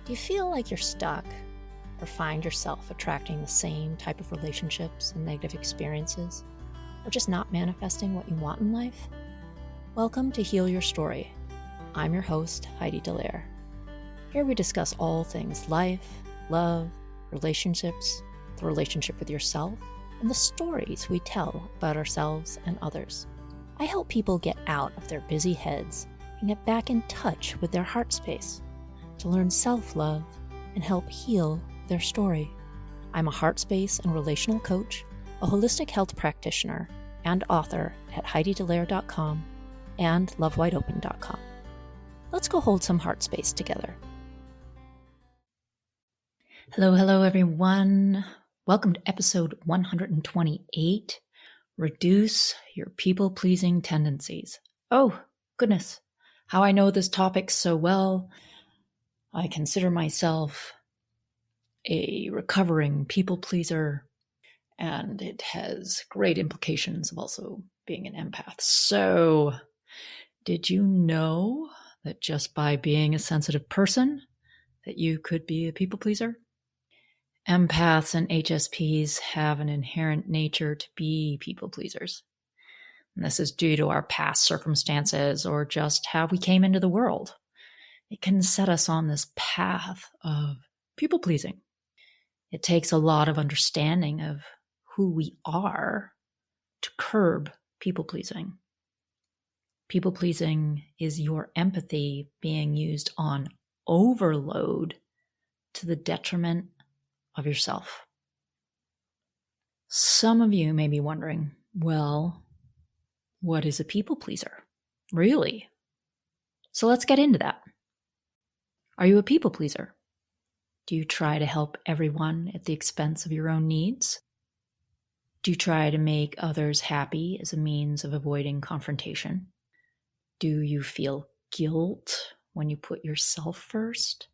Do you feel like you're stuck or find yourself attracting the same type of relationships and negative experiences, or just not manifesting what you want in life? Welcome to Heal Your Story. I'm your host, Heidi. Here we discuss all things life, love, relationships, the relationship with yourself, and the stories we tell about ourselves and others. I help people get out of their busy heads and get back in touch with their heart space to learn self-love and help heal their story. I'm a heart space and relational coach, a holistic health practitioner, and author at HeidiDelaire.com and LoveWideOpen.com. Let's go hold some heart space together. Hello, everyone. Welcome to episode 128, Reduce Your People-Pleasing Tendencies. Oh, goodness, how I know this topic so well. I consider myself a recovering people pleaser, and it has great implications of also being an empath. So, did you know that just by being a sensitive person, that you could be a people pleaser? Empaths and HSPs have an inherent nature to be people pleasers. And this is due to our past circumstances or just how we came into the world. It can set us on this path of people pleasing. It takes a lot of understanding of who we are to curb people pleasing. People pleasing is your empathy being used on overload to the detriment of yourself. Some of you may be wondering, well, what is a people pleaser? Really? So let's get into that. Are you a people pleaser? Do you try to help everyone at the expense of your own needs? Do you try to make others happy as a means of avoiding confrontation? Do you feel guilt when you put yourself first?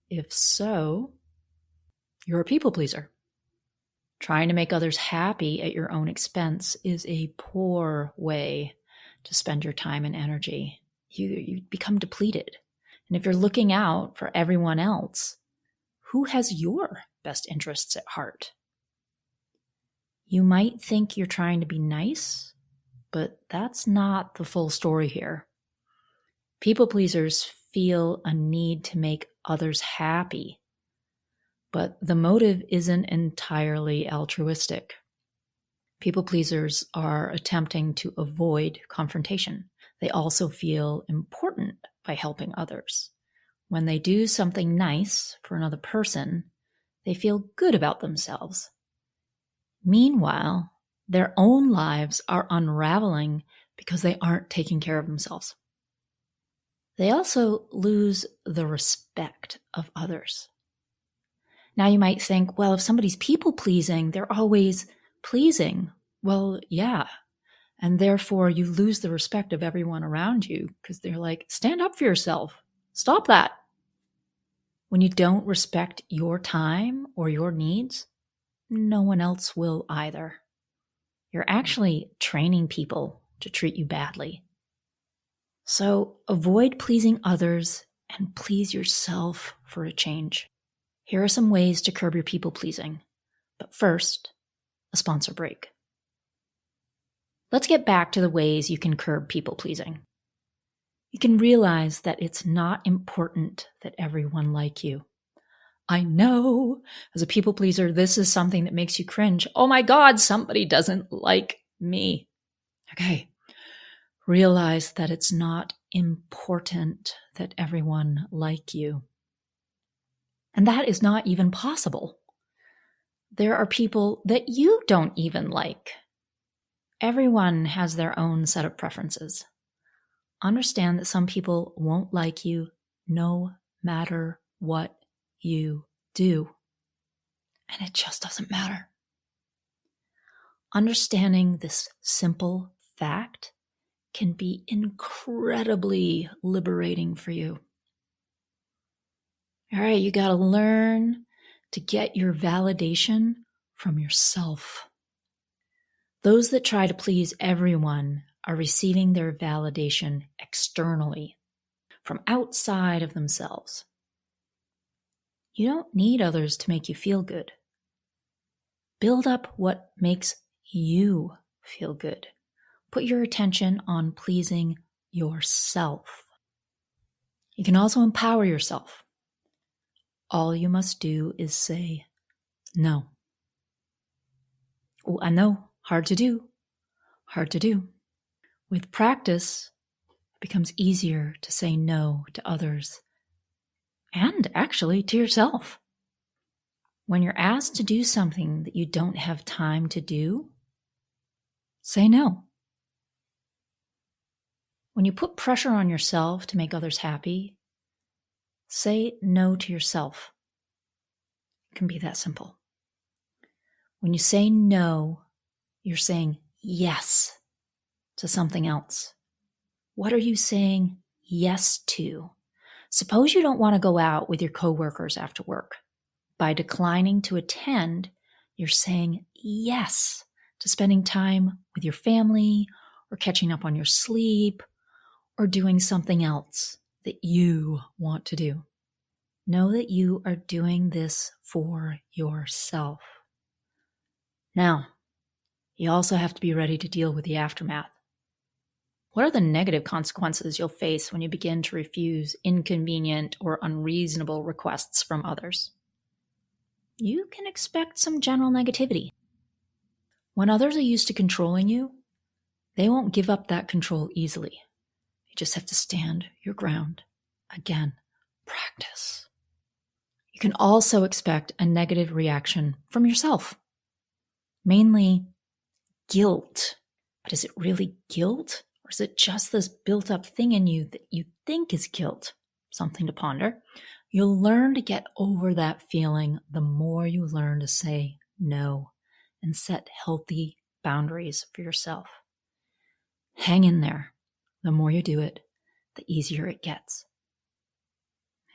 If so, you're a people pleaser. Trying to make others happy at your own expense is a poor way to spend your time and energy. You become depleted. And if you're looking out for everyone else, who has your best interests at heart? You might think you're trying to be nice, but that's not the full story here. People pleasers feel a need to make others happy, but the motive isn't entirely altruistic. People pleasers are attempting to avoid confrontation. They also feel important by helping others. When they do something nice for another person, they feel good about themselves. Meanwhile, their own lives are unraveling because they aren't taking care of themselves. They also lose the respect of others. Now you might think, well, if somebody's people-pleasing, they're always pleasing. Well, yeah. And therefore you lose the respect of everyone around you because they're like, stand up for yourself. Stop that. When you don't respect your time or your needs, no one else will either. You're actually training people to treat you badly. So avoid pleasing others and please yourself for a change. Here are some ways to curb your people pleasing. But first, a sponsor break. Let's get back to the ways you can curb people pleasing. You can realize that it's not important that everyone like you. I know, as a people pleaser, this is something that makes you cringe. Oh my God, somebody doesn't like me. Okay, realize that it's not important that everyone like you. And that is not even possible. There are people that you don't even like. Everyone has their own set of preferences. Understand that some people won't like you no matter what you do. And it just doesn't matter. Understanding this simple fact can be incredibly liberating for you. All right, you got to learn to get your validation from yourself. Those that try to please everyone are receiving their validation externally, from outside of themselves. You don't need others to make you feel good. Build up what makes you feel good. Put your attention on pleasing yourself. You can also empower yourself. All you must do is say no. Oh, I know, hard to do. Hard to do. With practice, it becomes easier to say no to others and actually to yourself. When you're asked to do something that you don't have time to do, say no. When you put pressure on yourself to make others happy, say no to yourself. It can be that simple. When you say no, you're saying yes to something else. What are you saying yes to? Suppose you don't want to go out with your coworkers after work. By declining to attend, you're saying yes to spending time with your family or catching up on your sleep or doing something else that you want to do. Know that you are doing this for yourself. Now, you also have to be ready to deal with the aftermath. What are the negative consequences you'll face when you begin to refuse inconvenient or unreasonable requests from others? You can expect some general negativity. When others are used to controlling you, they won't give up that control easily. You just have to stand your ground. Again, practice. You can also expect a negative reaction from yourself. Mainly guilt. But is it really guilt? Or is it just this built up thing in you that you think is guilt? Something to ponder. You'll learn to get over that feeling the more you learn to say no and set healthy boundaries for yourself. Hang in there. The more you do it, the easier it gets.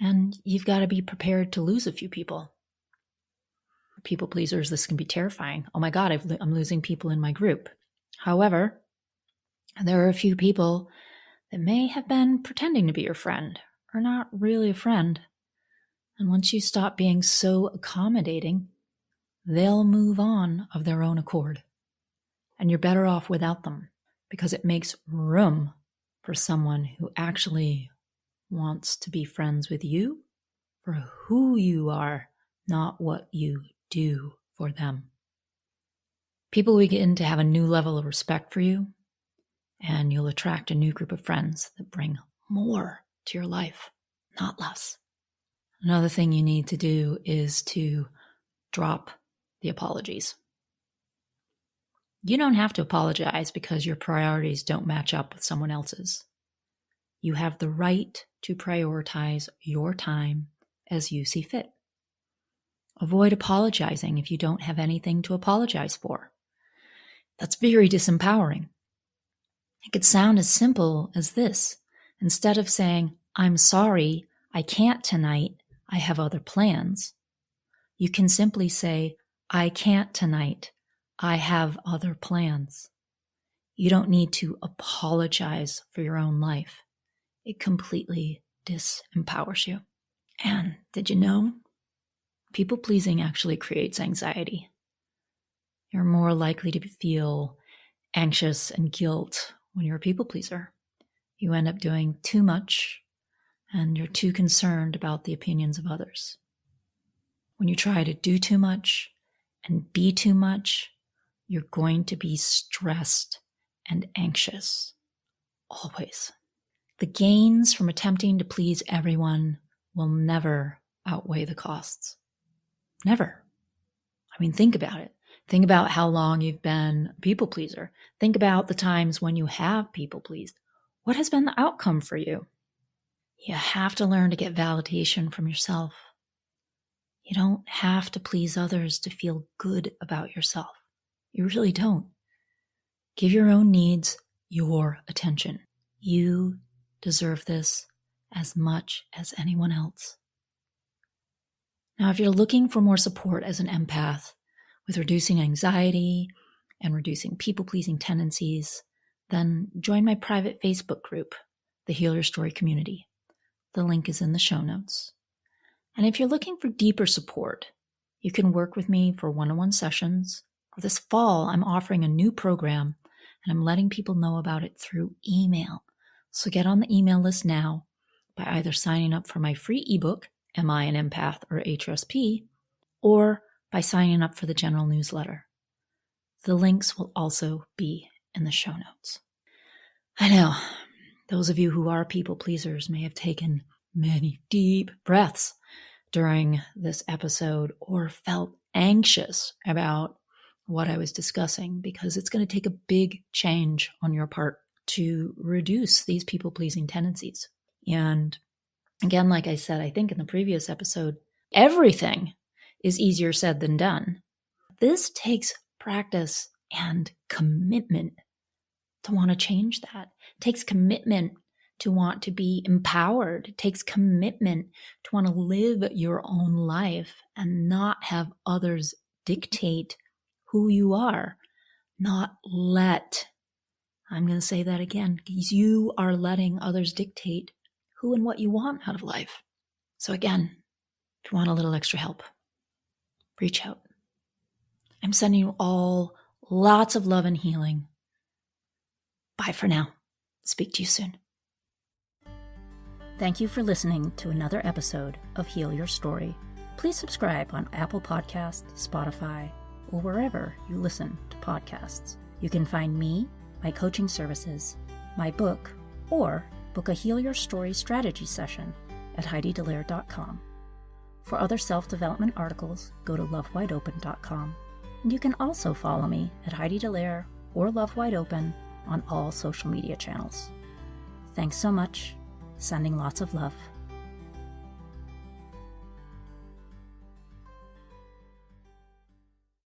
And you've got to be prepared to lose a few people. For people pleasers, this can be terrifying. Oh my God, I'm losing people in my group. However, there are a few people that may have been pretending to be your friend or not really a friend. And once you stop being so accommodating, they'll move on of their own accord. And you're better off without them because it makes room for someone who actually wants to be friends with you for who you are, not what you do for them. People will begin to have a new level of respect for you, and you'll attract a new group of friends that bring more to your life, not less. Another thing you need to do is to drop the apologies. You don't have to apologize because your priorities don't match up with someone else's. You have the right to prioritize your time as you see fit. Avoid apologizing if you don't have anything to apologize for. That's very disempowering. It could sound as simple as this. Instead of saying, "I'm sorry, I can't tonight, I have other plans," you can simply say, "I can't tonight, I have other plans." You don't need to apologize for your own life. It completely disempowers you. And did you know? People-pleasing actually creates anxiety. You're more likely to feel anxious and guilt when you're a people-pleaser. You end up doing too much, and you're too concerned about the opinions of others. When you try to do too much and be too much, you're going to be stressed and anxious. Always. The gains from attempting to please everyone will never outweigh the costs. Never. I mean, think about it. Think about how long you've been a people pleaser. Think about the times when you have people pleased. What has been the outcome for you? You have to learn to get validation from yourself. You don't have to please others to feel good about yourself. You really don't. Give your own needs your attention. You deserve this as much as anyone else. Now, if you're looking for more support as an empath with reducing anxiety and reducing people-pleasing tendencies, then join my private Facebook group, the Heal Your Story Community. The link is in the show notes. And if you're looking for deeper support, you can work with me for one-on-one sessions. Or this fall, I'm offering a new program, and I'm letting people know about it through email. So get on the email list now by either signing up for my free ebook, Am I an Empath or HSP, or by signing up for the general newsletter. The links will also be in the show notes. I know, those of you who are people pleasers may have taken many deep breaths during this episode or felt anxious about what I was discussing, because it's going to take a big change on your part to reduce these people-pleasing tendencies. And again, like I said, I think in the previous episode, everything is easier said than done. This takes practice and commitment to want to change that. It takes commitment to want to be empowered. It takes commitment to want to live your own life and not have others dictate who you are. Not let. I'm going to say that again, because you are letting others dictate who and what you want out of life. So again, if you want a little extra help, reach out. I'm sending you all lots of love and healing. Bye for now. Speak to you soon. Thank you for listening to another episode of Heal Your Story. Please subscribe on Apple Podcasts, Spotify, or wherever you listen to podcasts. You can find me, my coaching services, my book, or book a Heal Your Story strategy session at HeidiDelaire.com. For other self-development articles, go to lovewideopen.com. And you can also follow me at Heidi Delaire or Love Wide Open on all social media channels. Thanks so much. Sending lots of love.